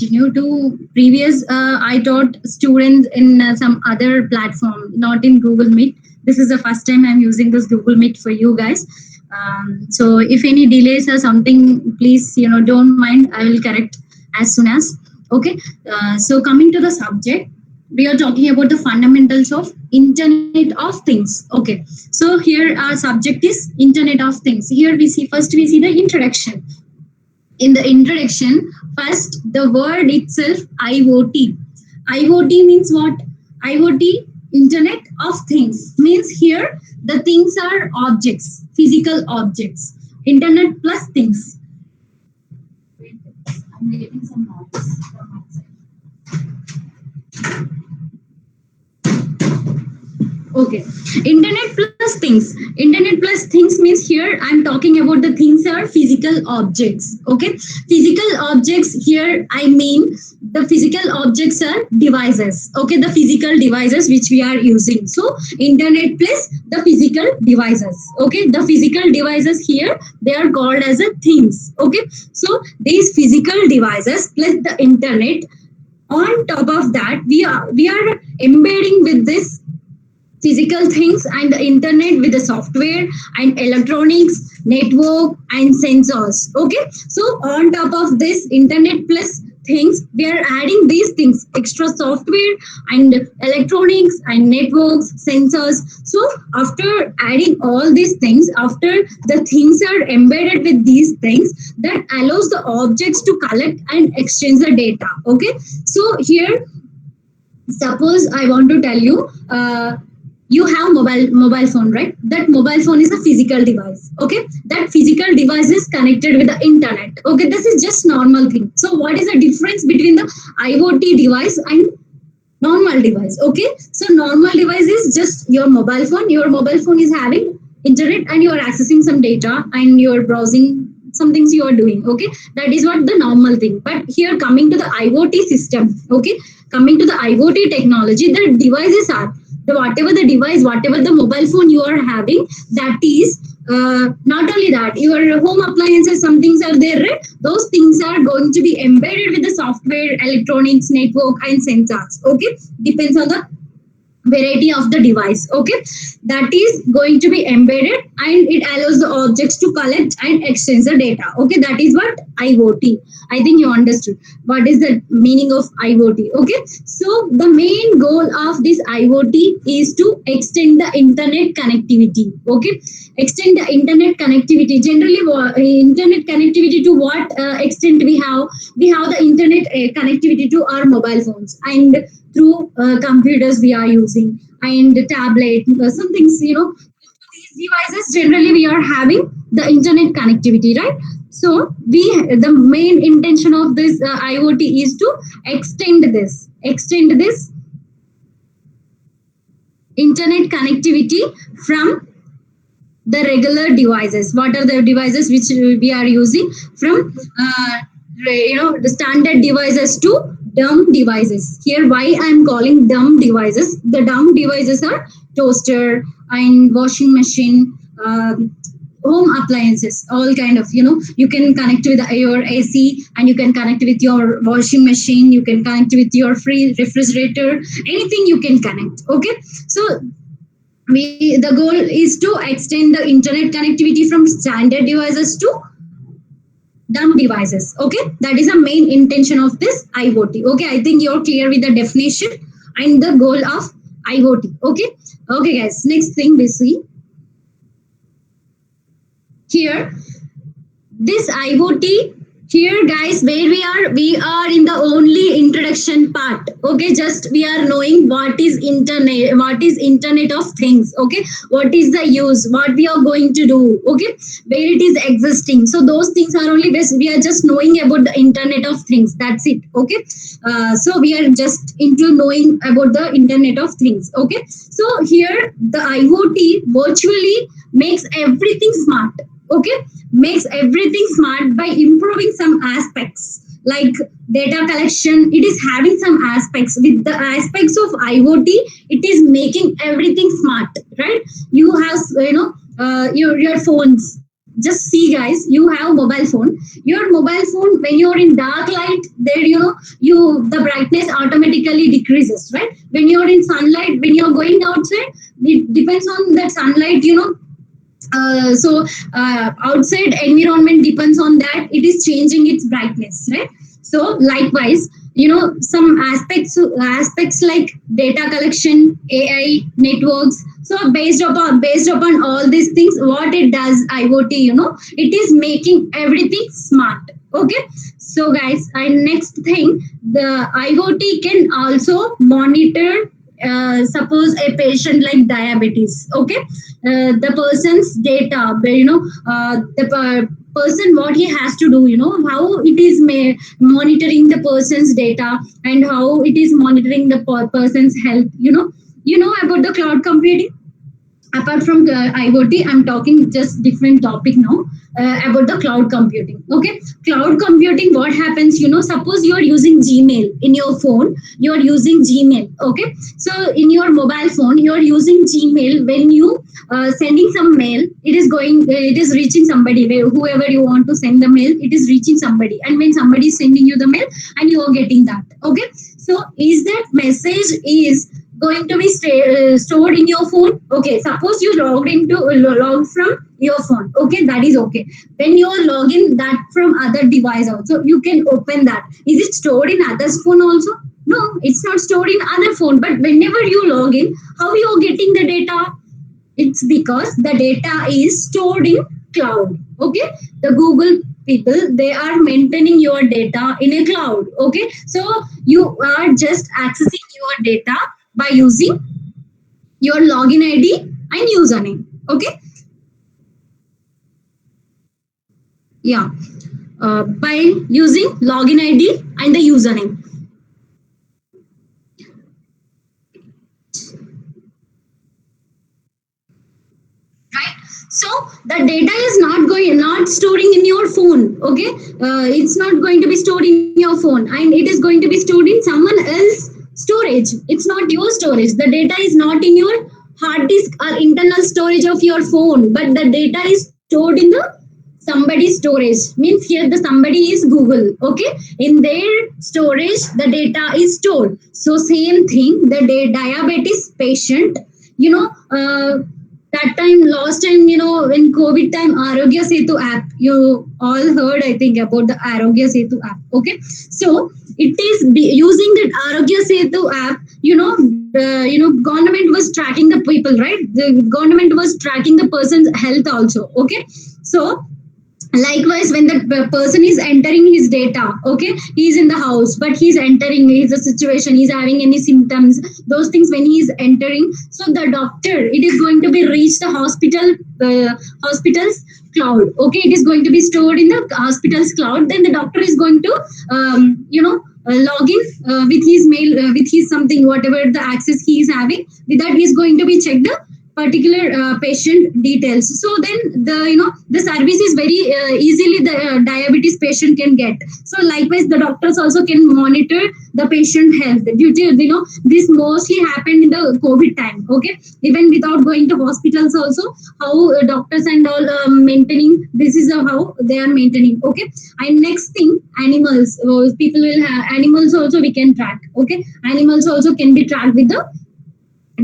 continue to previous. I taught students in some other platform, not in Google Meet. This is the first time I'm using this Google Meet for you guys. So if any delays or something, please don't mind. I will correct as soon as. Okay. So coming to the subject, we are talking about the fundamentals of Internet of Things. Okay. So here our subject is Internet of Things. Here we see the introduction. In the introduction, first the word itself, IoT. IoT means what? IoT, Internet of Things, means here the things are objects, physical objects. Internet plus things. Wait, I'm getting some noise from outside. Okay. Internet plus things. Internet plus things means here I'm talking about the things are physical objects. Okay. Physical objects here, I mean the physical objects are devices. Okay. The physical devices which we are using. So internet plus the physical devices. Okay. The physical devices here, they are called as a things. Okay. So these physical devices plus the internet, on top of that, we are embedding with this physical things and the internet with the software and electronics, network and sensors. Okay. So on top of this internet plus things, we are adding these things, extra software and electronics and networks, sensors. So after adding all these things, after the things are embedded with these things, that allows the objects to collect and exchange the data. Okay. So here, suppose I want to tell you, you have mobile phone, right? That mobile phone is a physical device. Okay. That physical device is connected with the internet. Okay. This is just normal thing. So what is the difference between the IoT device and normal device? Okay. So normal device is just your mobile phone. Your mobile phone is having internet and you are accessing some data and you are browsing some things you are doing. Okay. That is what the normal thing. But here coming to the IoT system. Okay. Coming to the IoT technology, the devices are whatever the device, whatever the mobile phone you are having, that is not only that, your home appliances, some things are there, right? Those things are going to be embedded with the software, electronics, network and sensors. Okay. Depends on the variety of the device. Okay. That is going to be embedded and it allows the objects to collect and exchange the data. Okay. That is what IoT. I think you understood what is the meaning of IoT. Okay. So the main goal of this IoT is to extend the internet connectivity. Okay. Extend the internet connectivity. Generally, internet connectivity to what extent we have? We have the internet connectivity to our mobile phones and through computers we are using and tablet, some things, these devices generally we are having the internet connectivity, right? So the main intention of this IoT is to extend this internet connectivity from the regular devices. What are the devices which we are using? From the standard devices to dumb devices. Here why I am calling dumb devices? The dumb devices are toaster and washing machine, home appliances, all kind of, you can connect with your AC and you can connect with your washing machine, you can connect with your free refrigerator, anything you can connect. Okay. So the goal is to extend the internet connectivity from standard devices to dumb devices. Okay. That is the main intention of this IoT. Okay. I think you're clear with the definition and the goal of IoT. Okay. Okay, guys. Next thing we see here, this IoT. Here, guys, where we are in the only introduction part. Okay, just we are knowing what is internet of things. Okay, what is the use, what we are going to do. Okay, where it is existing. So those things are only this. We are just knowing about the internet of things. That's it. Okay, so we are just into knowing about the internet of things. Okay, so here the IoT virtually makes everything smart. Okay, makes everything smart by improving some aspects like data collection. It is having some aspects. With the aspects of IoT, it is making everything smart, right? You have your phones, just see guys, you have mobile phone. Your mobile phone, when you're in dark light, there you the brightness automatically decreases, right? When you're in sunlight, when you're going outside, it depends on that sunlight, outside environment depends on that, it is changing its brightness, right? So likewise, some aspects like data collection, AI, networks. So based upon all these things, what it does, IoT, it is making everything smart. Okay. So guys, and next thing, the IoT can also monitor, suppose a patient like diabetes. Okay. The person's data, the person, what he has to do, how it is monitoring the person's data, and how it is monitoring the person's health. About the cloud computing. Apart from IoT, I'm talking just different topic now, about the cloud computing. Okay, cloud computing. What happens? Suppose you are using Gmail in your phone. You are using Gmail. Okay, so in your mobile phone, you are using Gmail. When you sending some mail, it is reaching somebody. Whoever you want to send the mail, it is reaching somebody. And when somebody is sending you the mail, and you are getting that. Okay, so is that message is going to be stored in your phone? Okay, suppose you log from your phone. Okay, that is okay. When you are logging that from other device also, you can open that. Is it stored in others phone also? No, it's not stored in other phone. But whenever you log in, how you are getting the data? It's because the data is stored in cloud. Okay, the Google people, they are maintaining your data in a cloud. Okay, so you are just accessing your data by using your login ID and username. Okay, yeah, by using login ID and the username, right? So the data is not storing in your phone. Okay, it's not going to be stored in your phone, and it is going to be stored in someone else storage. It's not your storage. The data is not in your hard disk or internal storage of your phone, but the data is stored in the somebody's storage. Means here the somebody is Google. Okay, in their storage the data is stored. So same thing, the diabetes patient, you know uh, that time, last time, when COVID time, Arogya Setu app, you all heard, I think, about the Arogya Setu app. Okay, so it is using that Arogya Setu app, government was tracking the people, right? The government was tracking the person's health also. Okay, so likewise, when the person is entering his data, okay, he's in the house, but he's entering, he's a situation, he's having any symptoms, those things, when he is entering, so the doctor, it is going to be reach the hospital's cloud. Okay, it is going to be stored in the hospital's cloud. Then the doctor is going to log in with his mail, with his something, whatever the access he is having. With that, he is going to be check the particular patient details. So then the service is very easily the diabetes patient can get. So likewise, the doctors also can monitor the patient health due to, this mostly happened in the COVID time. Okay, even without going to hospitals also, how doctors and all maintaining, this is how they are maintaining. Okay, and next thing, animals. People will have animals also, we can track. Okay, animals also can be tracked with the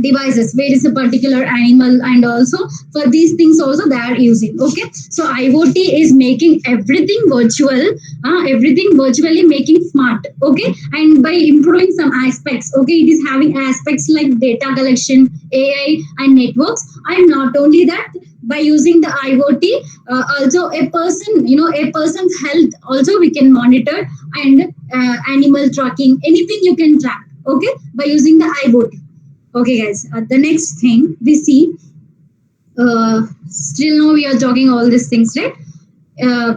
devices, where is a particular animal, and also for these things also they are using. Okay, so IoT is making everything virtual, everything virtually making smart. Okay, and by improving some aspects, okay, it is having aspects like data collection, AI, and networks. And not only that, by using the IoT, also a person, a person's health also we can monitor, and animal tracking, anything you can track. Okay, by using the IoT. Okay, guys. The next thing we see, still now we are talking all these things, right?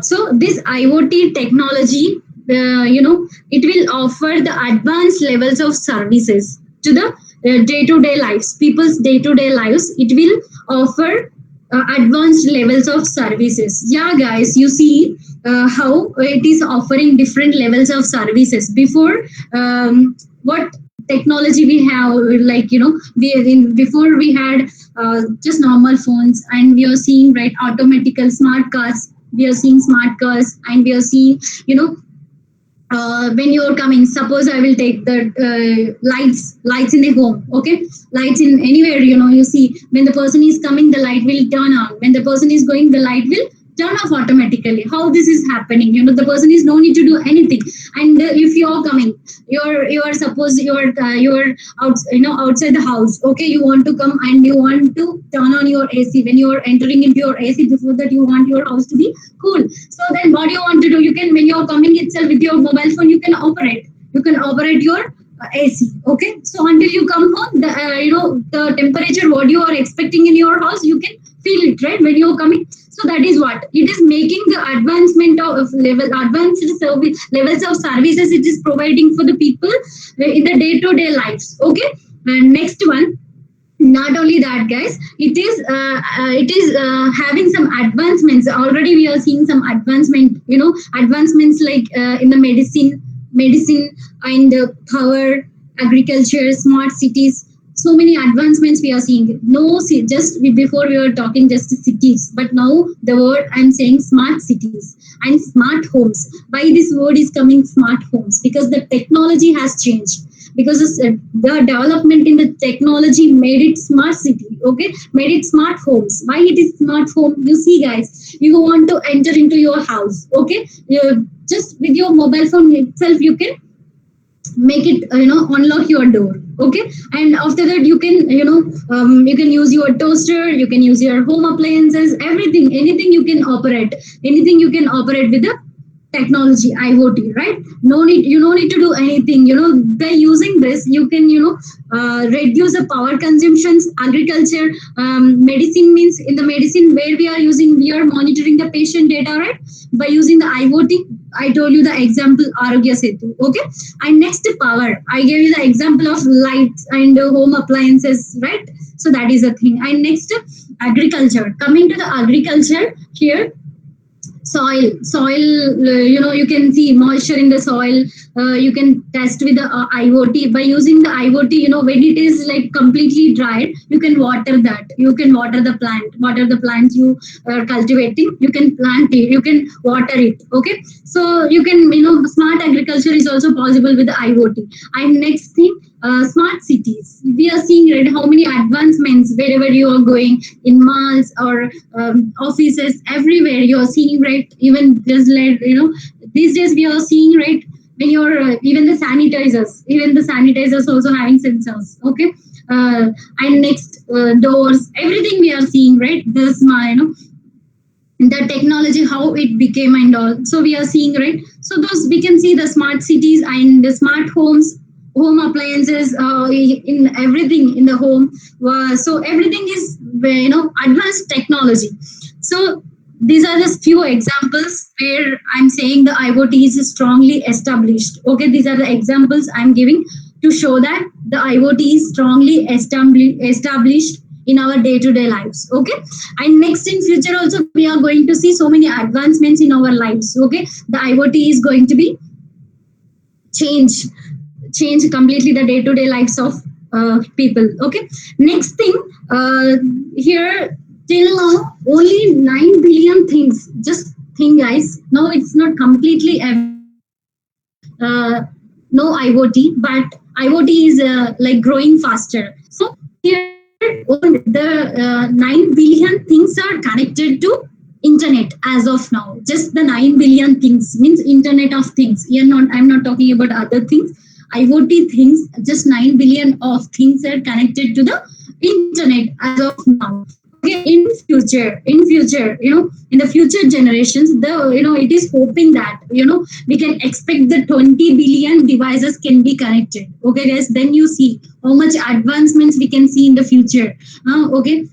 So this IoT technology, it will offer the advanced levels of services to the day-to-day lives, people's day-to-day lives. It will offer advanced levels of services. Yeah, guys, you see how it is offering different levels of services. Before, what technology we have, like before we had just normal phones, and we are seeing, right, automatical smart cars. We are seeing smart cars, and we are seeing, when you're coming, suppose I will take the lights in a home. Okay, lights in anywhere, you see, when the person is coming, the light will turn on. When the person is going, the light will turn off automatically. How this is happening? The person is no need to do anything. And if you're coming, you're suppose you're out, outside the house. Okay, you want to come and you want to turn on your AC. When you're entering into your AC, before that you want your house to be cool. So then what you want to do, you can, when you're coming itself with your mobile phone, you can operate your AC. Okay, so until you come home, the temperature what you are expecting in your house, you can feel it, right, when you're coming. So that is what it is making the advancement of advanced service levels of services it is providing for the people in the day-to-day lives. Okay, and next one, not only that, guys, it is having some advancements. Already we are seeing some advancements like in the medicine and power, agriculture, smart cities. So many advancements we are seeing. No, see, just before we were talking just cities, but now the word I'm saying smart cities and smart homes. Why this word is coming smart homes? Because the technology has changed, because the development in the technology made it smart city. Okay, made it smart homes. Why it is smart home? You see, guys, you want to enter into your house. Okay, you just with your mobile phone itself, you can make it, unlock your door. Okay, and after that you can, you can use your toaster, you can use your home appliances, everything, anything you can operate, with the technology, IoT, right? No need to do anything. By using this, you can, reduce the power consumptions. Agriculture, medicine means, in the medicine where we are monitoring the patient data, right? By using the IoT, I told you the example Arogya Setu. Okay, and next, power, I gave you the example of lights and home appliances, right? So that is a thing. And next, agriculture. Coming to the agriculture here, soil, you can see moisture in the soil. You can test with the IoT. By using the IoT, when it is like completely dried, you can water that. You can water the plant you are cultivating. You can plant it, you can water it. Okay, so you can, smart agriculture is also possible with the IoT. And next thing, smart cities. We are seeing, right, how many advancements wherever you are going, in malls or offices, everywhere you are seeing, right? Even just like, these days we are seeing, right, when you're even the sanitizers also having sensors. Okay, and next, doors, everything we are seeing, right? This, the technology, how it became and all. So we are seeing, right? So those, we can see the smart cities and the smart homes, home appliances, in everything in the home. So everything is, advanced technology. So these are just few examples where I'm saying the IoT is strongly established. Okay, these are the examples I'm giving to show that the IoT is strongly established in our day-to-day lives. Okay, and next, in future also we are going to see so many advancements in our lives. Okay, the IoT is going to be change change completely the day-to-day lives of people. Okay, next thing, here, till now only 9 billion things. Just think, guys, now it's not completely uh, no IoT, but IoT is like growing faster. So here, the 9 billion things are connected to internet as of now. Just the 9 billion things means internet of things. I'm not talking about other things. IoT things, just 9 billion of things are connected to the internet as of now. Okay, in future, in the future generations, it is hoping that, we can expect the 20 billion devices can be connected. Okay, guys, then you see how much advancements we can see in the future. Okay,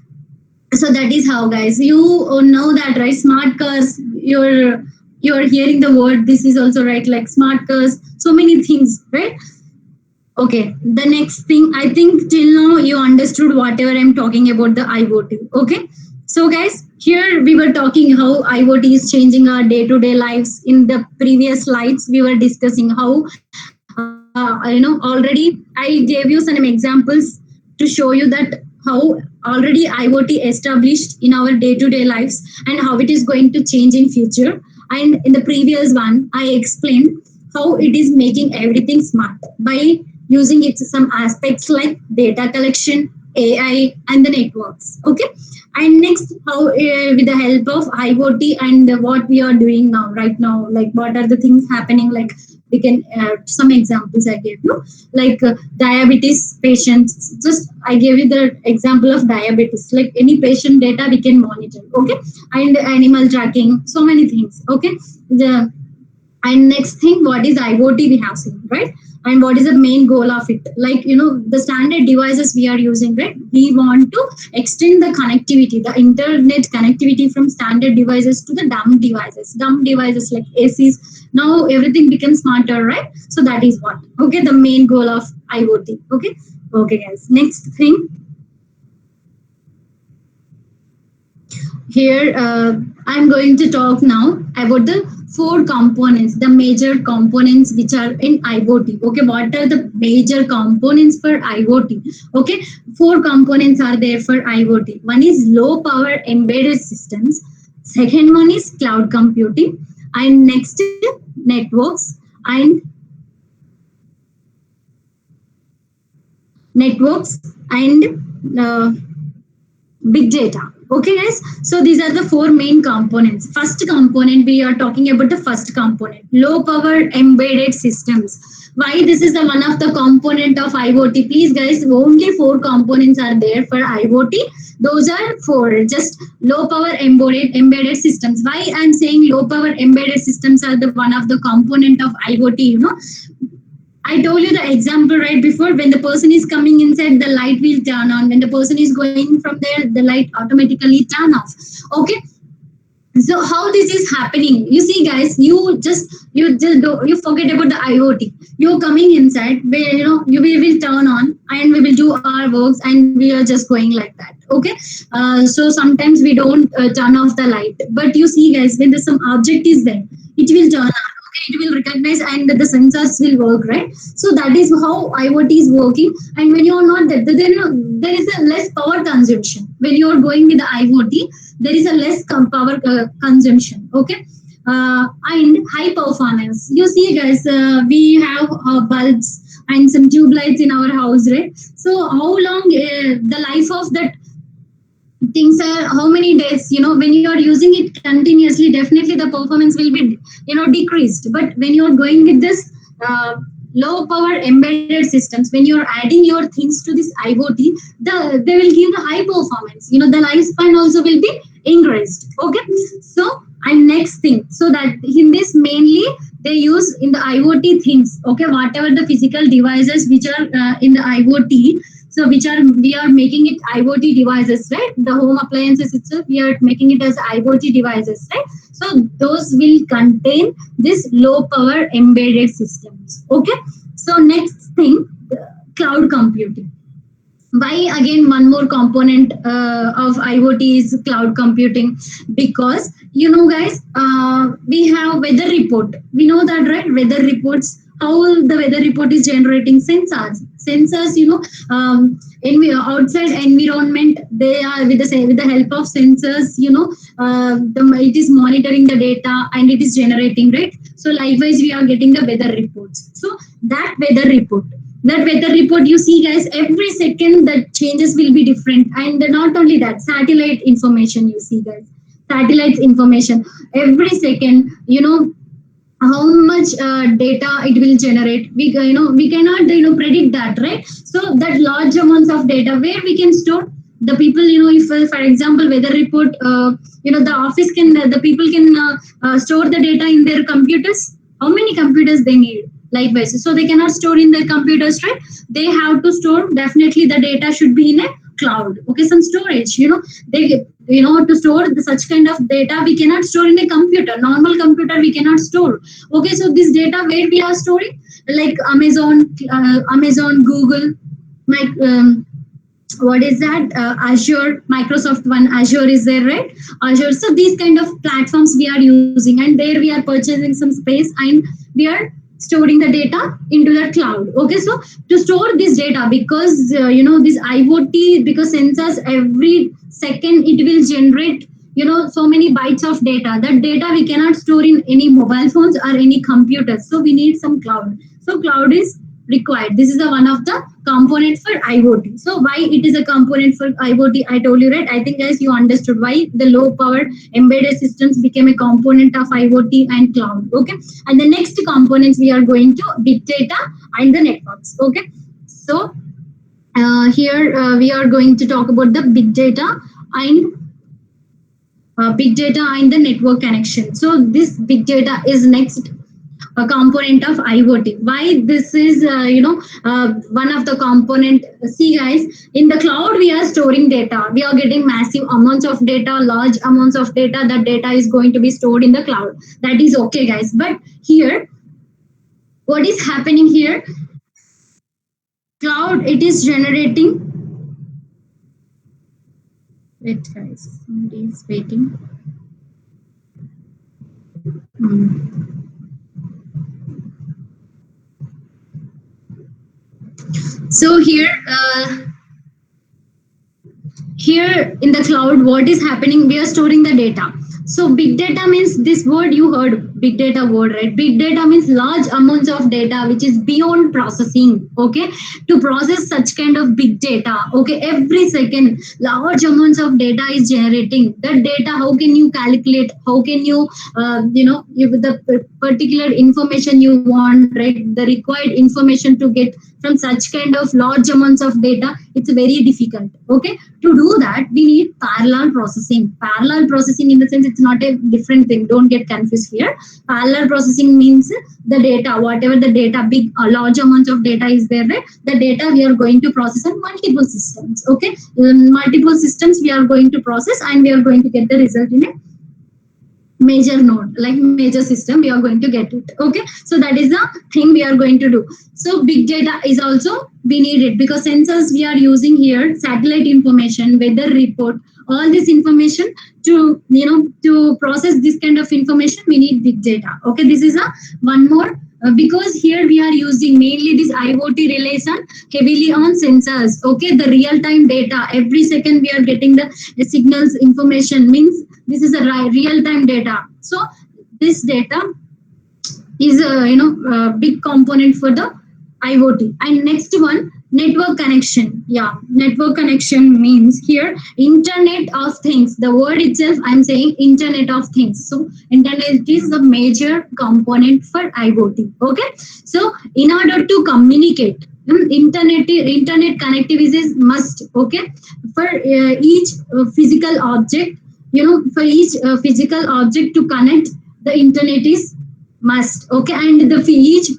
so that is how, guys, you know that, right? Smart cars, you're hearing the word, this is also right, like smart cars, so many things, right? Okay, the next thing, I think till now you understood whatever I'm talking about the IoT. Okay, so guys, here we were talking how IoT is changing our day-to-day lives. In the previous slides, we were discussing how already I gave you some examples to show you that how already IoT established in our day-to-day lives and how it is going to change in future. And in the previous one, I explained how it is making everything smart by using its some aspects like data collection, AI, and the networks. Okay, and next, how with the help of IoT and what we are doing now, right now, like what are the things happening, like we can some examples I gave you, like diabetes patients. Just I gave you the example of diabetes, like any patient data we can monitor. Okay, and animal tracking, so many things. Okay, the and next thing, what is IoT we have seen, right? And what is the main goal of it? Like, the standard devices we are using, right? We want to extend the connectivity, the internet connectivity from standard devices to the dumb devices. Dumb devices like ACs. Now everything becomes smarter, right? So that is what. Okay, the main goal of IoT. Okay. Okay, guys. Next thing. Here, I'm going to talk now about the four components, the major components which are in IoT. Okay, what are the major components for IoT? Okay, four components are there for IoT. One is low power embedded systems. Second one is cloud computing, and next networks and networks and big data. Okay, guys. So these are the four main components. First component, we are talking about the first component, low power embedded systems. Why this is the one of the component of IoT? Please, guys, only four components are there for IoT. Those are four, just low power embedded systems. Why I'm saying low power embedded systems are the one of the component of IoT? I told you the example right before. When the person is coming inside, the light will turn on. When the person is going from there, the light automatically turn off. Okay. So how this is happening? You see, guys, you forget about the IoT. You're coming inside, where we will turn on and we will do our works, and we are just going like that. Okay. So sometimes we don't turn off the light, but you see, guys, when there's some object is there, it will turn on. It will recognize and the sensors will work, right? So that is how IoT is working. And when you are not there, then there is a less power consumption. When you are going with the IoT, there is a less power consumption. Okay. And high performance. You see, guys, we have bulbs and some tube lights in our house, right? So how long the life of that things are, how many days, when you are using it continuously, definitely the performance will be decreased. But when you are going with this low power embedded systems, when you're adding your things to this IoT, they will give the high performance. The lifespan also will be increased. Okay. So and next thing, so that in this mainly they use in the IoT things. Okay, whatever the physical devices which are in the IoT, so we are making it IoT devices, right? The home appliances itself, we are making it as IoT devices, right? So those will contain this low power embedded systems. Okay. So next thing, cloud computing. Why again one more component of IoT is cloud computing? Because guys, we have weather report. We know that, right? Weather reports, how the weather report is generating sensors, outside environment, they are with the help of sensors, it is monitoring the data and it is generating, right? So likewise we are getting the weather reports. So that weather report, you see, guys, every second that changes will be different. And not only that, satellite information, you see, guys, satellites information every second, how much data it will generate. We cannot predict that, right? So that large amounts of data, where we can store the people, if for example weather report, the office can, the people can store the data in their computers. How many computers they need? Likewise, so they cannot store in their computers, right? They have to store, definitely the data should be in a cloud. Okay, some storage, they to store such kind of data, we cannot store in a computer. Normal computer we cannot store. Okay, so this data where we are storing, like Amazon, Google, what is that, Azure, Microsoft one, Azure is there, right? Azure. So these kind of platforms we are using, and there we are purchasing some space, and we are storing the data into the cloud. Okay, so to store this data, because this IoT, because sensors every second it will generate so many bytes of data. That data we cannot store in any mobile phones or any computers, so we need some cloud. So cloud is required. This is the one of the component for IoT. So why it is a component for IoT, I told you, right? I think guys you understood why the low power embedded systems became a component of IoT and cloud. Okay, and the next components we are going to big data and the networks. Okay, so here we are going to talk about the and big data and the network connection. So this big data is next a component of IoT. Why this is one of the component. See guys, in the cloud we are storing data. We are getting massive amounts of data, large amounts of data. That data is going to be stored in the cloud. That is okay guys. But here, what is happening here? Cloud, it is generating. Wait guys, somebody is waiting. So here in the cloud, what is happening? We are storing the data. So big data means this word you heard, big data word, right? Big data means large amounts of data which is beyond processing. Okay, to process such kind of big data, okay, every second large amounts of data is generating. That data, how can you calculate? How can you if the particular information you want, right? The required information to get from such kind of large amounts of data, it's very difficult. Okay, to do that we need parallel processing. Parallel processing in the sense it's not a different thing, don't get confused here. Parallel processing means the data, whatever the data, big large amounts of data is there, right? The data we are going to process on multiple systems. Okay, multiple systems we are going to process and we are going to get the result in a major node, like major system, we are going to get it. Okay, so that is the thing we are going to do. So big data is also we need it, because sensors we are using here, satellite information, weather report, all this information, to to process this kind of information we need big data. Okay, this is a one more because here we are using mainly this IoT relation heavily on sensors. Okay, the real time data, every second we are getting the signals information, means this is a real time data. So this data is a big component for the IoT. And next one, network connection. Yeah, network connection means here Internet of Things. The word itself, I'm saying Internet of Things. So Internet is the major component for IoT. Okay, so in order to communicate, internet connectivity is must. Okay, for each physical object, for each physical object to connect, the internet is must. Okay, and the each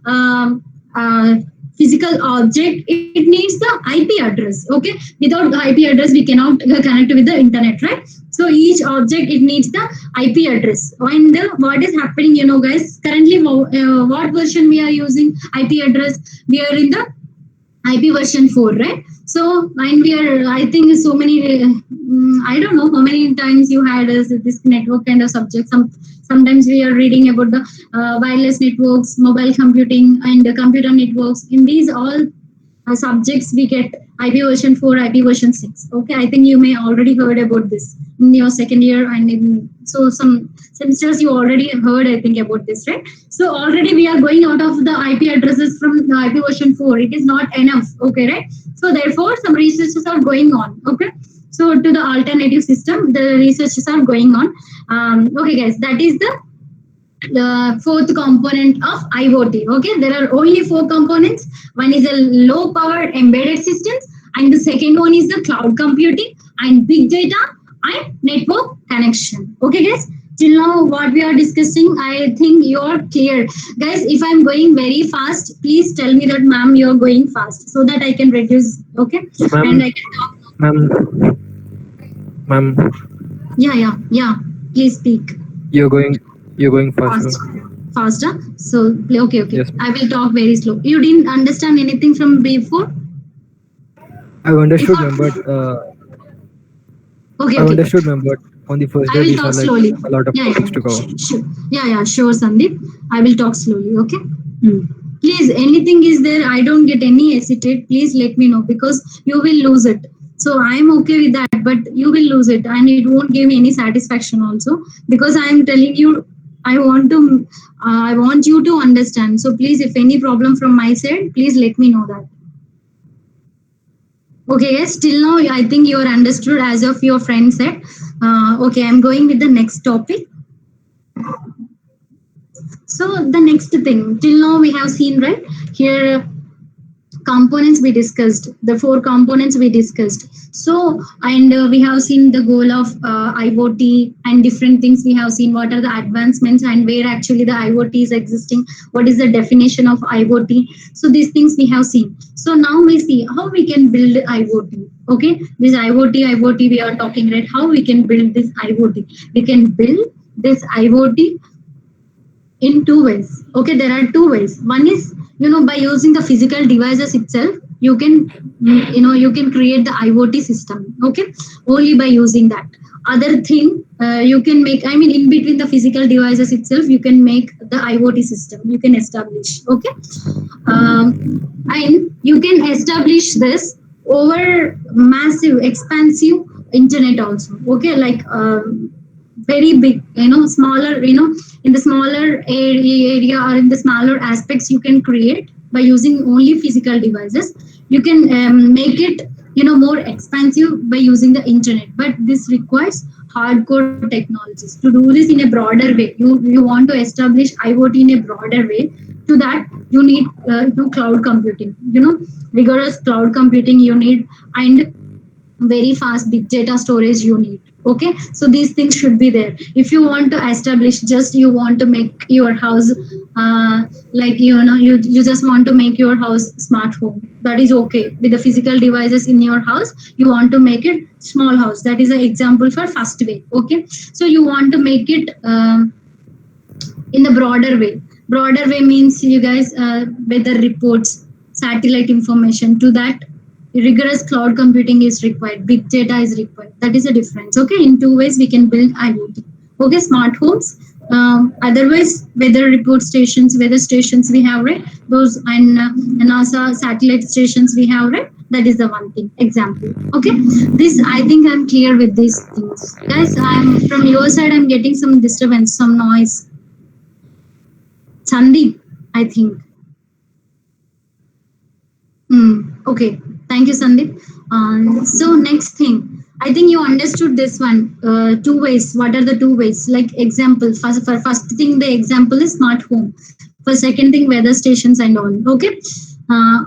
um, uh, physical object, it needs the IP address. Okay, without the IP address we cannot connect with the internet, right? So each object it needs the IP address. And what is happening, guys, currently what version we are using IP address? We are in the IP version 4, right? So, and we are, I think, so many, I don't know how many times you had this network kind of subject. Sometimes we are reading about the wireless networks, mobile computing, and computer networks. In these all subjects, we get IP version 4, IP version 6. Okay, I think you may already heard about this in your second year, and so some semesters you already heard, I think, about this, right? So already we are going out of the IP addresses from the IP version 4. It is not enough. Okay, right? So therefore, some researches are going on. Okay, so to the alternative system, the researches are going on. Okay, guys, that is the fourth component of IoT. Okay, there are only 4 components. One is a low power embedded systems, and the second one is the cloud computing and big data and network connection. Okay, guys. Till now, what we are discussing, I think you are clear, guys. If I'm going very fast, please tell me that, ma'am, you are going fast, so that I can reduce. Okay, and I can talk. Ma'am, Yeah. Please speak. you're going faster. Faster. So okay. Yes, I will talk very slow. You didn't understand anything from before? I've understood, Before. ma'am, but Okay. I've understood, ma'am, but On the first I day, will these are talk like slowly. a lot of Yeah, topics yeah, to cover. sure. Yeah, sure, Sandeep. I will talk slowly. Okay. Hmm. Please, anything is there, I don't get any hesitate. Please let me know because you will lose it. So I am okay with that, but you will lose it, and it won't give me any satisfaction also because I am telling you. I want to. I want you to understand. So please, if any problem from my side, please let me know that. Okay, yes, till now I think you are understood as of your friend said. Okay, I'm going with the next topic. So the next thing, till now we have seen right here components we discussed, the four components we discussed. So and we have seen the goal of IoT and different things. We have seen what are the advancements and where actually the IoT is existing. What is the definition of IoT? So these things we have seen. So now we see how we can build IoT. Okay, this IoT we are talking right. How we can build this IoT? We can build this IoT in two ways. Okay, there are two ways. One is, by using the physical devices itself, you can, you can create the IoT system. Okay, only by using that. Other thing, you can make, I mean, in between the physical devices itself, you can make the IoT system. You can establish. Okay, and you can establish this over massive, expansive internet also. Okay, like very big, smaller, in the smaller area or in the smaller aspects you can create by using only physical devices. You can make it, more expansive by using the internet, but this requires hardcore technologies. To do this in a broader way, you want to establish IoT in a broader way. To that you need cloud computing, rigorous cloud computing you need, and very fast big data storage you need. Okay, so these things should be there. If you want to establish, just you want to make your house like, you just want to make your house smart home, that is okay. With the physical devices in your house, you want to make it small house, that is an example for first way. Okay, so you want to make it in the broader way. Broader way means, you guys, weather reports, satellite information. To that, rigorous cloud computing is required. Big data is required. That is a difference. Okay, in two ways we can build IoT. Okay, smart homes. Otherwise, weather stations we have, right? Those, and NASA satellite stations we have, right? That is the one thing. Example. Okay, this, I think I'm clear with these things, guys. I'm from your side. I'm getting some disturbance, some noise. Sandeep, I think. Okay, thank you, Sandeep. So next thing, I think you understood this one. Two ways. What are the two ways? Like example. For first thing, the example is smart home. For second thing, weather stations and all. Okay.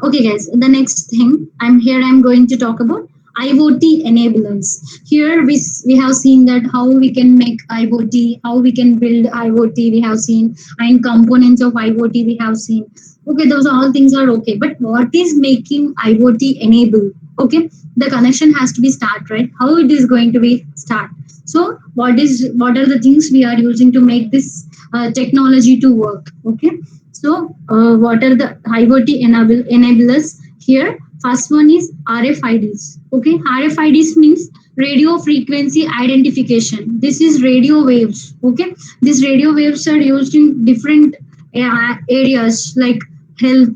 Okay, guys. The next thing, I'm going to talk about IoT enablers. Here we have seen that how we can make IoT, how we can build IoT. We have seen, and components of IoT we have seen. Okay, those all things are okay, but what is making IoT enable? Okay, the connection has to be start, right? How it is going to be start? So what are the things we are using to make this technology to work? Okay, so what are the IoT enablers here? First one is RFIDs. Okay, RFIDs means radio frequency identification. This is radio waves. Okay, these radio waves are used in different areas like health.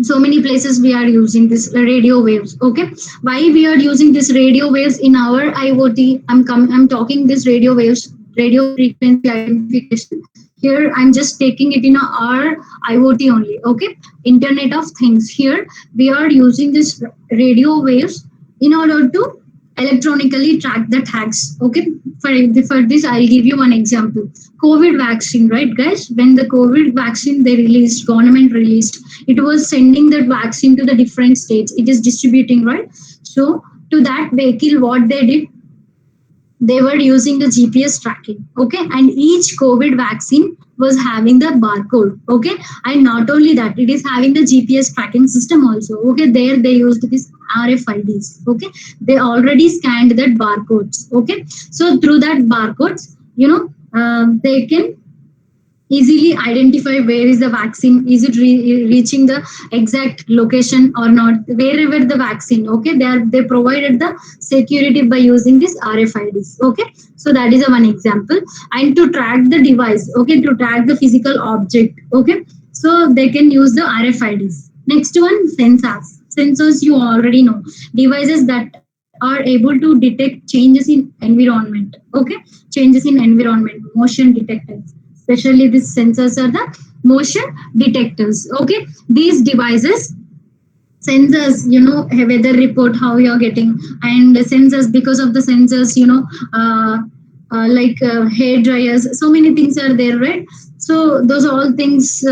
So many places we are using this radio waves. Okay, why we are using this radio waves in our IoT? I'm talking this radio waves, radio frequency identification. Here I'm just taking it in our IoT only. Okay, Internet of Things. Here we are using this radio waves in order to electronically track the tags. Okay, for this I'll give you one example. COVID vaccine, right, guys? When the COVID vaccine they released, government released, it was sending that vaccine to the different states. It is distributing, right? So to that vehicle, what they did, they were using the GPS tracking. Okay, and each COVID vaccine was having the barcode. Okay, and not only that, it is having the GPS tracking system also. Okay, there they used this RFIDs. Okay, they already scanned that barcodes. Okay, so through that barcodes, they can easily identify where is the vaccine, is it reaching the exact location or not, wherever the vaccine, okay, they provided the security by using this RFIDs, okay. So that is a one example. And to track the device, okay, to track the physical object, okay, so they can use the RFIDs. Next one, sensors you already know, devices that are able to detect changes in environment, okay, changes in environment, motion detectors, especially these sensors are the motion detectors, okay. These devices sensors, weather report how you're getting, and sensors, because of the sensors, like hair dryers, so many things are there, right? So those all things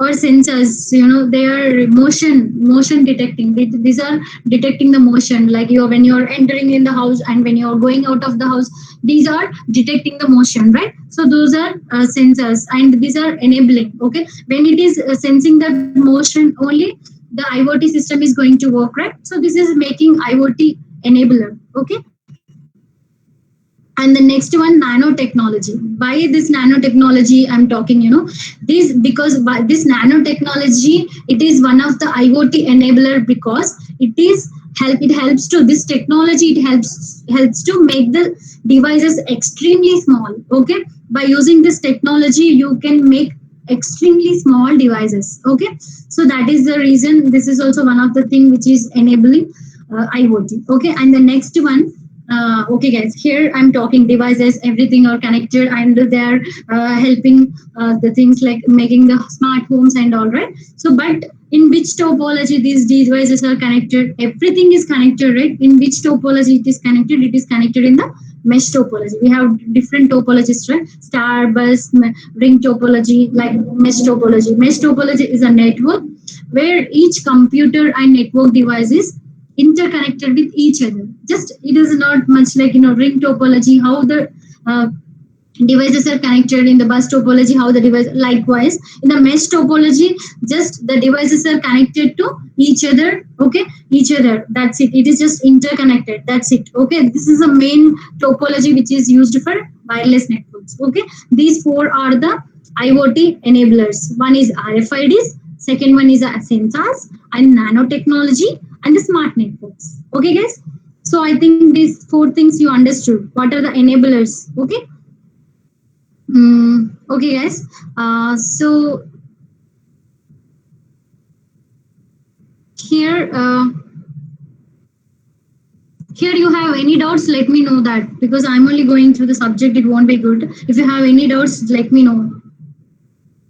or sensors, they are motion detecting. These are detecting the motion, like you when you're entering in the house and when you're going out of the house, these are detecting the motion, right? So those are sensors, and these are enabling, okay. When it is sensing that motion only, the IoT system is going to work, right? So this is making IoT enabler, okay. And the next one, nanotechnology. Why this nanotechnology I'm talking, this, because this nanotechnology, it is one of the IoT enabler, because it helps to this technology, it helps to make the devices extremely small, okay. By using this technology, you can make extremely small devices, okay. So that is the reason, this is also one of the thing which is enabling IoT, okay. And the next one, okay guys, here I'm talking devices, everything are connected, and they're helping the things like making the smart homes and all, right? So but in which topology these devices are connected? Everything is connected, right? In which topology it is connected? It is connected in the mesh topology. We have different topologies, right? Star, bus, ring topology, like mesh topology. Mesh topology is a network where each computer and network devices interconnected with each other. Just it is not much like, ring topology, how the uh, devices are connected. In the bus topology, how the device, likewise in the mesh topology, just the devices are connected to each other, okay, each other, that's it. It is just interconnected, that's it, okay. This is the main topology which is used for wireless networks, okay. These four are the IoT enablers. One is RFIDs, second one is sensors and nanotechnology and the smart networks, okay guys. So I think these four things you understood, what are the enablers, okay. Okay, guys. So here, here you have any doubts? Let me know that, because I'm only going through the subject. It won't be good. If you have any doubts, let me know.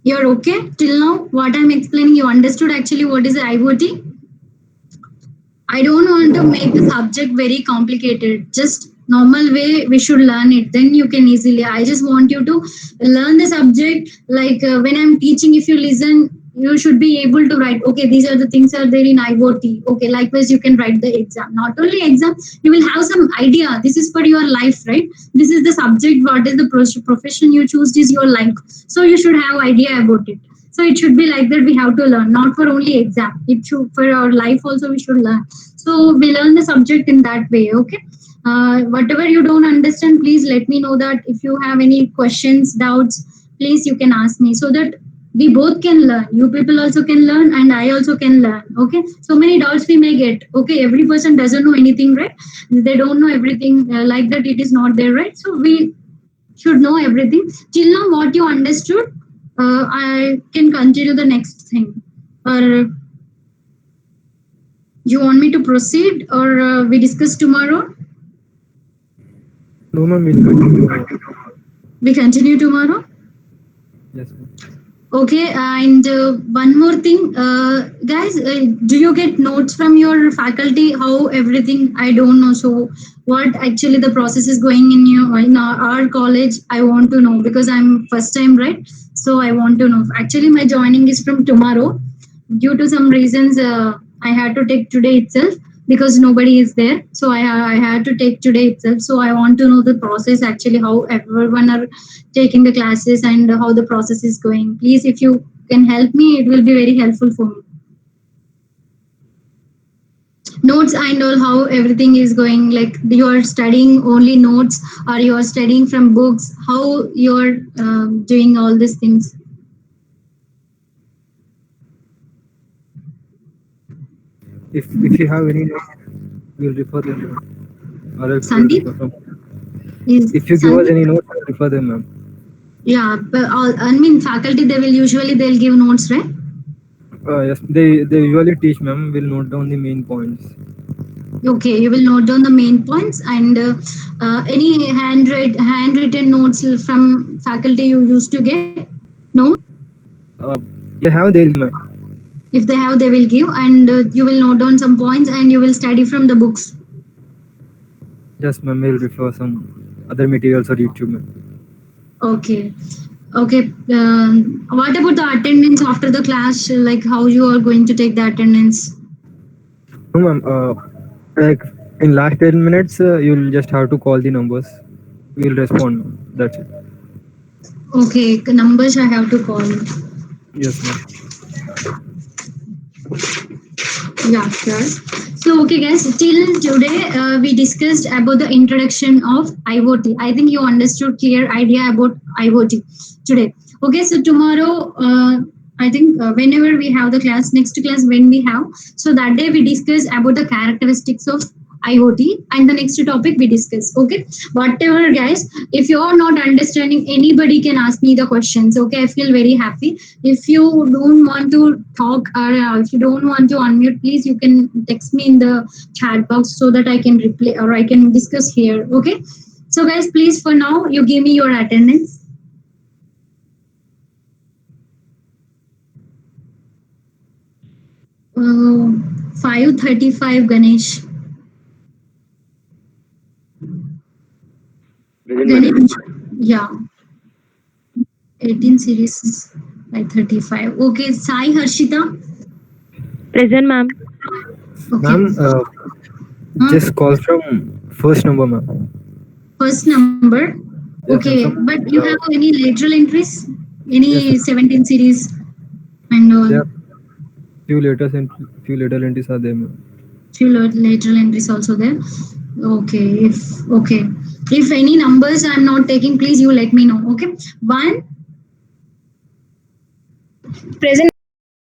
You're okay till now? What I'm explaining, you understood actually what is the IoT? I don't want to make the subject very complicated. Just normal way we should learn it. Then you can easily. I just want you to learn the subject. Like when I'm teaching, if you listen, you should be able to write. Okay, these are the things are there in IoT. Okay, likewise you can write the exam. Not only exam, you will have some idea. This is for your life, right? This is the subject. What is the profession you choose is your life. So you should have idea about it. So it should be like that. We have to learn, not for only exam. It should for our life also we should learn. So we learn the subject in that way, okay. Whatever you don't understand, please let me know that. If you have any questions, doubts, please you can ask me, so that we both can learn. You people also can learn and I also can learn, okay. So many doubts we may get, okay. Every person doesn't know anything, right? They don't know everything, like that it is not there, right? So we should know everything. Till now what you understood, I can continue the next thing, or you want me to proceed, or we discuss tomorrow? No, ma'am, we'll continue tomorrow. We continue tomorrow. Yes, ma'am. Okay, and one more thing, guys, do you get notes from your faculty? How everything? I don't know. So, what actually the process is going in our college? I want to know, because I'm first time, right? So I want to know. Actually, my joining is from tomorrow. Due to some reasons, I had to take today itself, because nobody is there. So I had to take today itself. So I want to know the process actually, how everyone are taking the classes and how the process is going. Please, if you can help me, it will be very helpful for me. Notes and all, how everything is going, like you are studying only notes or you are studying from books, how you're doing all these things. If you have any notes, we'll refer them, ma'am. Or else we'll Sandeep refer from. is If you give us Sandeep. any notes, I'll refer them, ma'am. Yeah, but I mean faculty they will usually they'll give notes, right? Yes, they usually teach, ma'am. We'll note down the main points. Okay, you will note down the main points and any handwritten notes from faculty you used to get. No, Uh, they have, they'll give, ma'am. if they have, they will give, and you will note down some points and you will study from the books. Yes, ma'am. We'll refer some other materials or YouTube, ma'am. Okay. Okay. What about the attendance after the class? Like how you are going to take the attendance? No, ma'am. Like in last 10 minutes, you'll just have to call the numbers. We'll respond, ma'am. That's it. Okay, numbers I have to call. Yes, ma'am. Yeah, sure. So, okay, guys, till today we discussed about the introduction of IoT. I think you understood clear idea about IoT today. Okay, so tomorrow, I think whenever we have the class, next class when we have, so that day we discuss about the characteristics of IoT, and the next topic we discuss. Okay, whatever, guys. If you are not understanding, anybody can ask me the questions. Okay, I feel very happy. If you don't want to talk or if you don't want to unmute, please you can text me in the chat box so that I can reply or I can discuss here. Okay. So guys, please for now you give me your attendance. 5:35 Ganesh. Present, madam. Ganesh. Yeah. 18 series 5:35. Okay. Sai Harshita. Present, ma'am. Okay. Ma'am, just call from first number, ma'am. First number. Yes, ma'am. Okay. But you have any lateral entries? Yes, Any ma'am. 17 series and all? There are few letters and few letter entities are there, ma'am. Few lateral entries also there. Okay, if any numbers I'm not taking, please you let me know. Okay, one present.